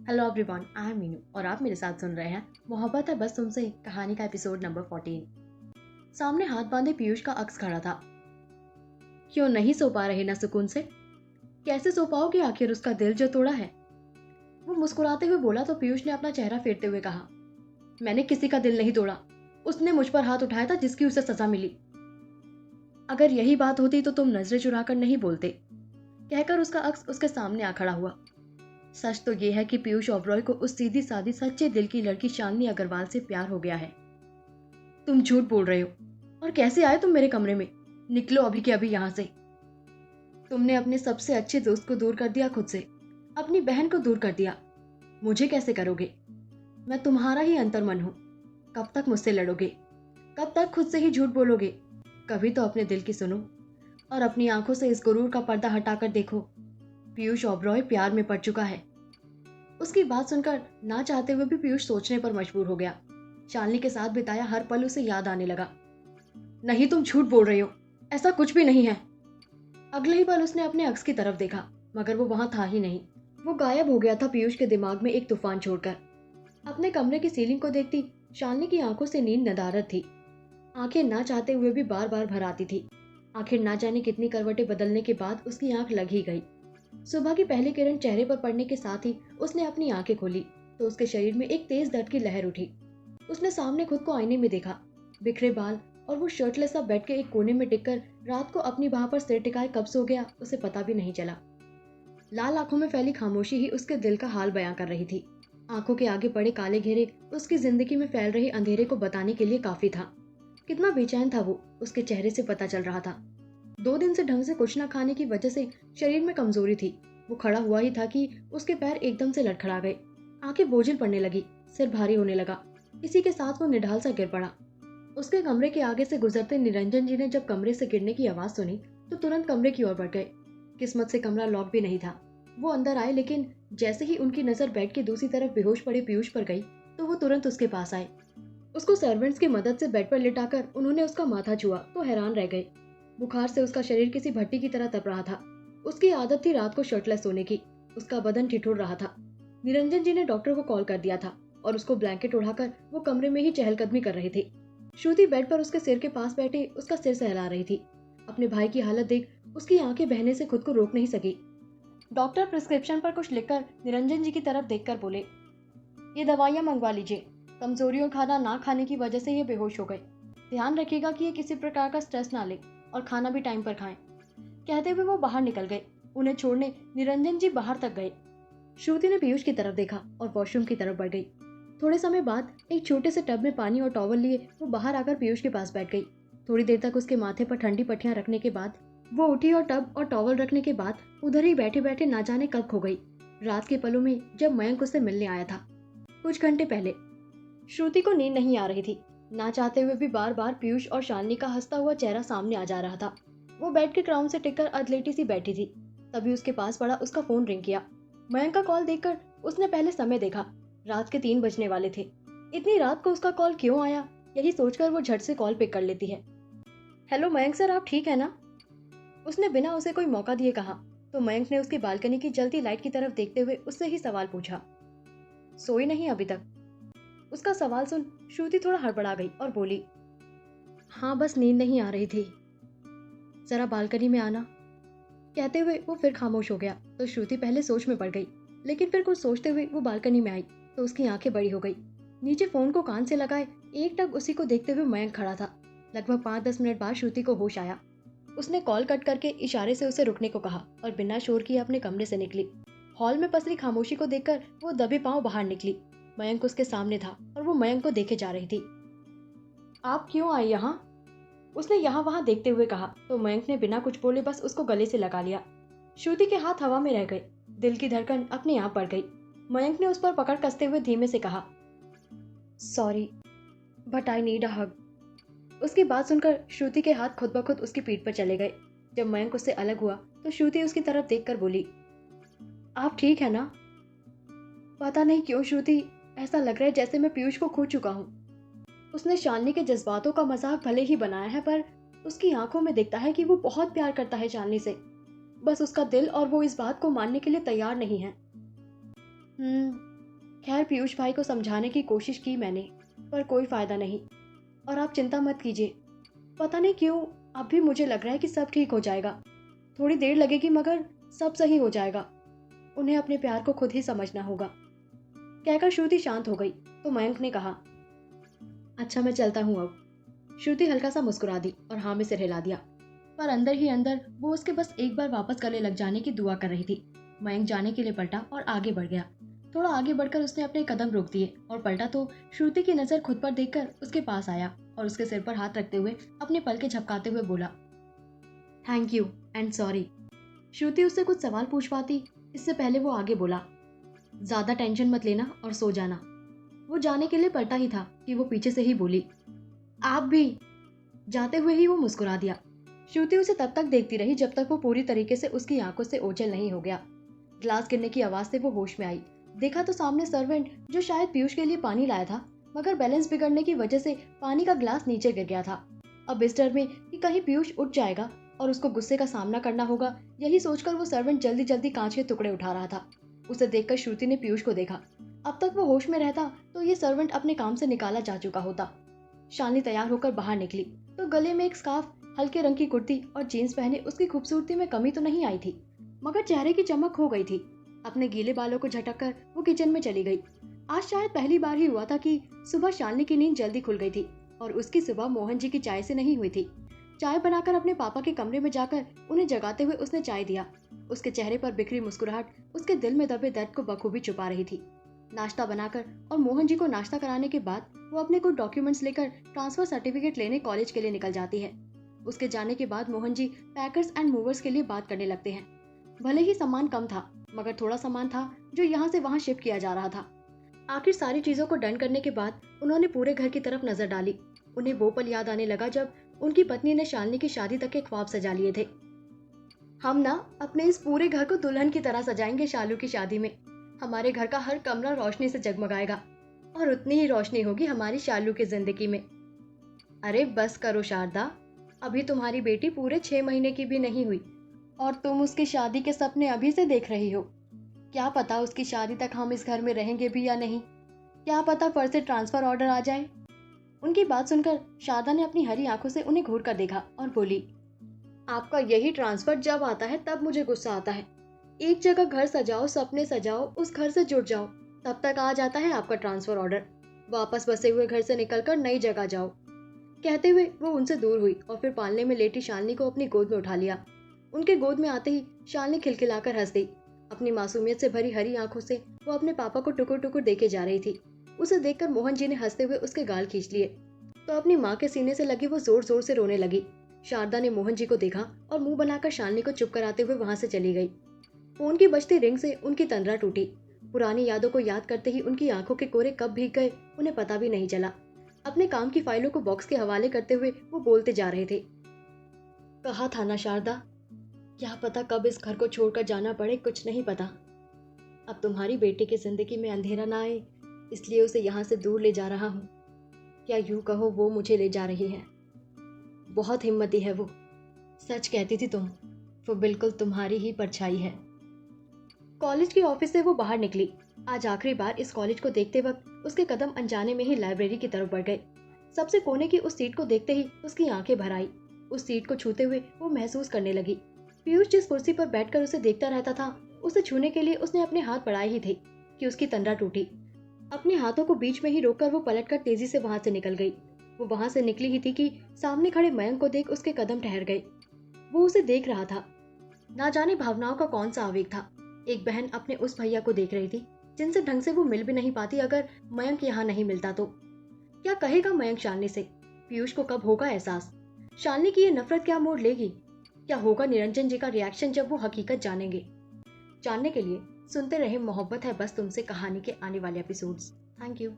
Hello everyone, I am Meenu और आप मेरे साथ सुन रहे हैं मोहब्बत है बस तुमसे कहानी का एपिसोड नंबर 14। सामने हाथ बांधे पीयूष का अक्स खड़ा था। क्यों नहीं सो पा रहे ना सुकून से? कैसे सो पाओगे आखिर उसका दिल जो तोड़ा है? वो मुस्कुराते हुए बोला तो पीयूष ने अपना चेहरा फेरते हुए कहा, मैंने किसी का दिल नहीं तोड़ा। उसने मुझ पर हाथ उठाया था जिसकी उसे सजा मिली। अगर यही बात होती तो तुम नजरें चुराकर नहीं बोलते, कहकर उसका अक्स उसके सामने आ खड़ा हुआ। सच तो ये है कि पीयूष ओबरॉय को उस सीधी सादी सच्चे दिल की लड़की शालिनी अग्रवाल से प्यार हो गया है। तुम झूठ बोल रहे हो। और कैसे आए तुम मेरे कमरे में? निकलो अभी के अभी यहाँ से। तुमने अपने सबसे अच्छे दोस्त को दूर कर दिया, खुद से अपनी बहन को दूर कर दिया। मुझे कैसे करोगे? मैं तुम्हारा ही अंतर्मन हूँ। कब तक मुझसे लड़ोगे? कब तक खुद से ही झूठ बोलोगे? कभी तो अपने दिल की सुनो और अपनी आंखों से इस गुरूर का पर्दा हटाकर देखो। पीयूष ओबरॉय प्यार में पड़ चुका है। उसकी बात सुनकर ना चाहते हुए भी पीयूष सोचने पर मजबूर हो गया। शालिनी के साथ बिताया हर पल उसे याद आने लगा। नहीं, तुम झूठ बोल रहे हो। ऐसा कुछ भी नहीं है। अगले ही पल उसने अपने अक्स की तरफ देखा, मगर वो वहां था ही नहीं। वो गायब हो गया था पीयूष के दिमाग में एक तूफान छोड़कर। अपने कमरे की सीलिंग को देखती शालिनी की आंखों से नींद नदारद थी। आंखें ना चाहते हुए भी बार बार भर आती थी। आखिर ना जाने कितनी करवटें बदलने के बाद उसकी आंख लग ही गई। सुबह की पहली किरण चेहरे पर पड़ने के साथ ही उसने अपनी आंखें खोली तो उसके शरीर में एक तेज दर्द की लहर उठी। उसने सामने खुद को आईने में देखा। बिखरे बाल और वो शर्टलेस सा बेड के एक कोने में टिककर रात को अपनी बाह पर सिर टिकाए कब सो गया उसे पता भी नहीं चला। लाल आंखों में फैली खामोशी ही उसके दिल का हाल बयां कर रही थी। आंखों के आगे पड़े काले घेरे उसकी जिंदगी में फैल रहे अंधेरे को बताने के लिए काफी था। कितना बेचैन था वो, उसके चेहरे से पता चल रहा था। 2 दिन से ढंग से कुछ न खाने की वजह से शरीर में कमजोरी थी। वो खड़ा हुआ ही था कि उसके पैर एकदम से लड़खड़ा गए। आंखें बोझिल पड़ने लगी, सिर भारी होने लगा। इसी के साथ वो निढाल सा गिर पड़ा। उसके कमरे के आगे से गुजरते निरंजन जी ने जब कमरे से गिरने की आवाज सुनी तो तुरंत कमरे की ओर बढ़ गए। किस्मत से कमरा लॉक भी नहीं था। वो अंदर आए, लेकिन जैसे ही उनकी नजर बेड की दूसरी तरफ बेहोश पड़े पीयूष पर गई तो वो तुरंत उसके पास आए। उसको सर्वेंट्स की मदद से बेड पर लिटाकर उन्होंने उसका माथा छुआ तो हैरान रह गए। बुखार से उसका शरीर किसी भट्टी की तरह तप रहा था। उसकी आदत थी रात को शर्टलेस सोने की। उसका बदन ठिठुर रहा था। निरंजन जी ने डॉक्टर को कॉल कर दिया था और उसको ब्लैंकेट उड़ाकर वो कमरे में ही चहलकदमी कर रहे थे। श्रुति बेड पर उसके सिर के पास बैठे उसका सिर सहला रही थी। अपने भाई की हालत देख उसकी आंखें बहने से खुद को रोक नहीं सकी। डॉक्टर प्रिस्क्रिप्शन पर कुछ लिखकर निरंजन जी की तरफ देखकर बोले, ये दवाइयाँ मंगवा लीजिए। कमजोरी और खाना ना खाने की वजह से ये बेहोश हो गए। ध्यान रखिएगा कि ये किसी प्रकार का स्ट्रेस ना ले और खाना भी टाइम पर खाएं। कहते हुए वो बाहर निकल गए। उन्हें छोड़ने निरंजन जी बाहर तक गए। श्रुति ने पीयूष की तरफ देखा और वॉशरूम की तरफ बढ़ गई। थोड़े समय बाद एक छोटे से टब में पानी और टॉवल लिए वो बाहर आकर पीयूष के पास बैठ गई। थोड़ी देर तक उसके माथे पर ठंडी पट्टियां रखने के बाद वो उठी और टब और टॉवल रखने के बाद उधर ही बैठे बैठे ना जाने कब खो गई। रात के पलों में जब मयंक उससे मिलने आया था कुछ घंटे पहले। श्रुति को नींद नहीं आ रही थी। ना चाहते हुए भी बार बार पीयूष और शालिनी का हंसता हुआ चेहरा सामने आ जा रहा था। वो बेड के क्राउन से टिककर अधलेटी सी बैठी थी। तभी उसके पास पड़ा उसका फोन रिंग किया। मयंक का कॉल देखकर उसने पहले समय देखा। रात के 3 बजने वाले थे। इतनी रात को उसका कॉल क्यों आया, यही सोचकर वो झट से कॉल पिक कर लेती है। हेलो मयंक सर, आप ठीक है ना? उसने बिना उसे कोई मौका दिए कहा तो मयंक ने उसकी बालकनी की जलती लाइट की तरफ देखते हुए उससे ही सवाल पूछा, सोई नहीं अभी तक? उसका सवाल सुन श्रुति थोड़ा हड़बड़ा गई और बोली, हाँ बस नींद नहीं आ रही थी, जरा बालकनी में आना। कहते हुए वो फिर खामोश हो गया तो श्रुति पहले सोच में पड़ गई, लेकिन फिर कुछ सोचते हुए वो बालकनी में आई तो उसकी आंखें बड़ी हो गई। नीचे फोन को कान से लगाए एकटक उसी को देखते हुए मयंक खड़ा था। लगभग 5-10 मिनट बाद श्रुति को होश आया। उसने कॉल कट करके इशारे से उसे रुकने को कहा और बिना शोर किए अपने कमरे से निकली। हॉल में पसरी खामोशी को देखकर वो दबे पांव बाहर निकली। मयंक उसके सामने था और वो मयंक को देखे जा रही थी। आप क्यों आई यहाँ? उसने यहाँ वहां देखते हुए कहा तो मयंक ने बिना कुछ बोले बस उसको गले से लगा लिया। श्रुति के हाथ हवा में रह गए। दिल की धड़कन अपने आप बढ़ गई। मयंक ने उस पर पकड़ कसते हुए धीमे से कहा, sorry but I need a hug. उसकी बात सुनकर श्रुति के हाथ खुद ब खुद उसकी पीठ पर चले गए। जब मयंक उससे अलग हुआ तो श्रुति उसकी तरफ देखकर बोली, आप ठीक है ना? पता नहीं क्यों श्रुति, ऐसा लग रहा है जैसे मैं पीयूष को खो चुका हूँ। उसने शालिनी के जज्बातों का मजाक भले ही बनाया है, पर उसकी आंखों में दिखता है कि वो बहुत प्यार करता है शालिनी से। बस उसका दिल और वो इस बात को मानने के लिए तैयार नहीं है। खैर पीयूष भाई को समझाने की कोशिश की मैंने, पर कोई फायदा नहीं। और आप चिंता मत कीजिए, पता नहीं क्यों अब भी मुझे लग रहा है कि सब ठीक हो जाएगा। थोड़ी देर लगेगी मगर सब सही हो जाएगा। उन्हें अपने प्यार को खुद ही समझना होगा। कहकर श्रुति शांत हो गई तो मयंक ने कहा, अच्छा मैं चलता हूँ अब। श्रुति हल्का सा मुस्कुरा दी और हाँ में सिर हिला दिया, पर अंदर ही अंदर वो उसके बस एक बार वापस गले लग जाने की दुआ कर रही थी। मयंक जाने के लिए पलटा और आगे बढ़ गया। थोड़ा आगे बढ़कर उसने अपने कदम रोक दिए और पलटा तो श्रुति की नजर खुद पर देखकर उसके पास आया और उसके सिर पर हाथ रखते हुए अपने पलके झपकाते हुए बोला, थैंक यू एंड सॉरी। श्रुति उससे कुछ सवाल पूछ पाती इससे पहले वो आगे बोला, ज्यादा टेंशन मत लेना और सो जाना। वो जाने के लिए पलटा ही था कि वो पीछे से ही बोली, आप भी। जाते हुए ही वो मुस्कुरा दिया। श्रुति उसे तब तक देखती रही जब तक वो पूरी तरीके से उसकी आंखों से ओझल नहीं हो गया। ग्लास गिरने की आवाज से वो होश में आई। देखा तो सामने सर्वेंट जो शायद पीयूष के लिए पानी लाया था, मगर बैलेंस बिगड़ने की वजह से पानी का ग्लास नीचे गिर गया था। अब इस डर में कि कहीं पीयूष उठ जाएगा और उसको गुस्से का सामना करना होगा, यही सोचकर वो सर्वेंट जल्दी जल्दी कांच के टुकड़े उठा रहा था। उसे देखकर श्रुति ने पीयूष को देखा। अब तक वो होश में रहता तो ये सर्वेंट अपने काम से निकाला जा चुका होता। शालिनी तैयार होकर बाहर निकली तो गले में एक स्कार्फ, हल्के रंग की कुर्ती और जीन्स पहने उसकी खूबसूरती में कमी तो नहीं आई थी, मगर चेहरे की चमक खो गई थी। अपने गीले बालों को झटक वो किचन में चली गई। आज शायद पहली बार ही हुआ था कि सुबह शालिनी की नींद जल्दी खुल गई थी और उसकी सुबह मोहन जी की चाय से नहीं हुई थी। चाय बनाकर अपने पापा के कमरे में जाकर उन्हें जगाते हुए उसने चाय दिया। उसके चेहरे पर बिखरी मुस्कुराहट उसके दिल में दबे दर्द को बखूबी छुपा रही थी। नाश्ता बनाकर और मोहन जी को नाश्ता कराने के बाद वो अपने कुछ डॉक्यूमेंट्स लेकर ट्रांसफर सर्टिफिकेट लेने कॉलेज के लिए निकल जाती है। उसके जाने के बाद Mohan ji packers and movers के लिए बात करने लगते हैं। भले ही सामान कम था, मगर थोड़ा सामान था जो यहाँ से वहाँ शिफ्ट किया जा रहा था। आखिर सारी चीजों को डन करने के बाद उन्होंने पूरे घर की तरफ नजर डाली। उन्हें वो पल याद आने लगा जब उनकी पत्नी ने शालिनी की शादी तक के ख्वाब सजा लिए थे। हम ना अपने इस पूरे घर को दुल्हन की तरह सजाएंगे शालू की शादी में। हमारे घर का हर कमरा रोशनी से जगमगाएगा और उतनी ही रोशनी होगी हमारी शालू की जिंदगी में। अरे बस करो शारदा, अभी तुम्हारी बेटी पूरे 6 महीने की भी नहीं हुई और तुम उसकी शादी के सपने अभी से देख रही हो। क्या पता उसकी शादी तक हम इस घर में रहेंगे भी या नहीं। क्या पता फर से ट्रांसफर ऑर्डर आ जाए। उनकी बात सुनकर शारदा ने अपनी हरी आंखों से उन्हें घूर कर देखा और बोली, आपका यही ट्रांसफर जब आता है तब मुझे गुस्सा आता है। एक जगह घर सजाओ, सपने सजाओ, उस घर से जुड़ जाओ, तब तक आ जाता है आपका ट्रांसफर ऑर्डर। वापस बसे हुए घर से निकलकर नई जगह जाओ। कहते हुए वो उनसे दूर हुई और फिर पालने में लेटी शालिनी को अपनी गोद में उठा लिया। उनके गोद में आते ही शालिनी खिलखिलाकर हंस दी। अपनी मासूमियत से भरी हरी आंखों से वो अपने पापा को टुकुर टुकुर देखे जा रही थी। उसे देखकर मोहन जी ने हंसते हुए उसके गाल खींच लिए तो अपनी माँ के सीने से लगी वो जोर जोर से रोने लगी। शारदा ने मोहन जी को देखा और मुंह बनाकर शालिनी को चुप कराते हुए वहां से चली गई। फोन की बजती रिंग से उनकी तंद्रा टूटी। पुरानी यादों को याद करते ही उनकी आंखों के कोरे कब भीग गए उन्हें पता भी नहीं चला। अपने काम की फाइलों को बॉक्स के हवाले करते हुए वो बोलते जा रहे थे, कहा था ना शारदा, क्या पता कब इस घर को छोड़कर जाना पड़े, कुछ नहीं पता। अब तुम्हारी बेटी की जिंदगी में अंधेरा ना आए, इसलिए उसे यहाँ से दूर ले जा रहा हूँ। क्या यूं कहो वो मुझे ले जा रही है। बहुत हिम्मती है वो, सच कहती थी तुम, वो बिल्कुल तुम्हारी ही परछाई है। कॉलेज के ऑफिस से वो बाहर निकली। आज आखिरी बार इस कॉलेज को देखते वक्त उसके कदम अनजाने में ही लाइब्रेरी की तरफ बढ़ गए। सबसे कोने की उस सीट को देखते ही उसकी आंखें भर आई। उस सीट को छूते हुए वो महसूस करने लगी। पीयूष जिस कुर्सी पर बैठकर उसे देखता रहता था, उसे छूने के लिए उसने अपने हाथ बढ़ाए ही थे कि उसकी तंद्रा टूटी। अपने हाथों को बीच में ही रोककर वो पलटकर तेजी से वहां से निकल गई। वो वहां से निकली ही थी कि सामने खड़े मयंक को देख उसके कदम ठहर गए। वो उसे देख रहा था। ना जाने भावनाओं का कौन सा आवेग था। एक बहन अपने उस भैया को देख रही थी जिनसे ढंग से वो मिल भी नहीं पाती अगर मयंक यहाँ नहीं मिलता तो। क्या कहेगा मयंक शालिनी से? पीयूष को कब होगा एहसास? शालिनी की ये नफरत क्या मोड़ लेगी? क्या होगा निरंजन जी का रिएक्शन जब वो हकीकत जानेंगे? जानने के लिए सुनते रहे मोहब्बत है बस तुमसे कहानी के आने वाले एपिसोड्स। Thank you.